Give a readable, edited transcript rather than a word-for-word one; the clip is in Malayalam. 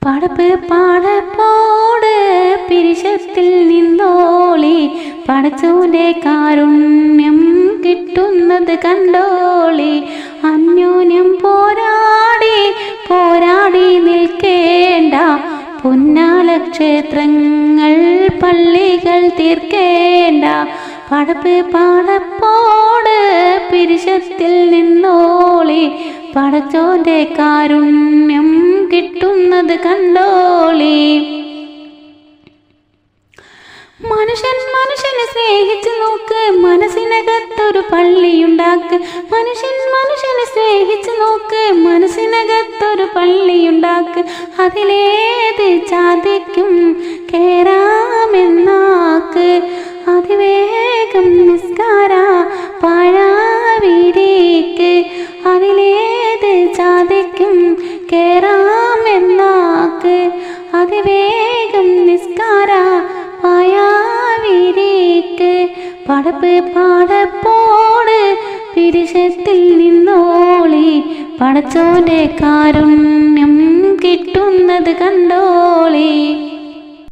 പടപ്പ് പാടപ്പോട് പിരിശത്തിൽ നിന്നോളി പടച്ചോന്റെ കാരുണ്യം കിട്ടുന്നത് കണ്ടോളി അന്യോന്യം പോരാടി പോരാടി നിൽക്കേണ്ട പുന്നാല ക്ഷേത്രങ്ങൾ പള്ളികൾ തീർക്കേണ്ട പടപ്പ് പാടപ്പോട് പിരിശത്തിൽ നിന്നോളി പടച്ചോന്റെ കാരുണ്യം കിട്ടുന്നത് കണ്ടോളി മനുഷ്യനെ സ്നേഹിച്ചു നോക്ക് മനസ്സിനകത്തൊരു പള്ളിയുണ്ടാക്ക് മനുഷ്യനെ സ്നേഹിച്ചു നോക്ക് മനസ്സിനകത്തൊരു പള്ളിയുണ്ടാക്ക് അതിലേത് ജാതിക്കും കേറാമെന്നാക്ക് അതിവേഗം നിസ്കാര പാഴാവിരിക്ക് അതിലേത് ജാതിക്കും കേറാമെന്നാക്ക് അതിവേഗം നിസ്കാര പായാവിരിക്ക് പടപ്പ് പാടപ്പോട് പിരിശത്തിൽ നിന്നോളി പടച്ചോന്റെ കാരുണ്യം കിട്ടുന്നത് കണ്ടോളി.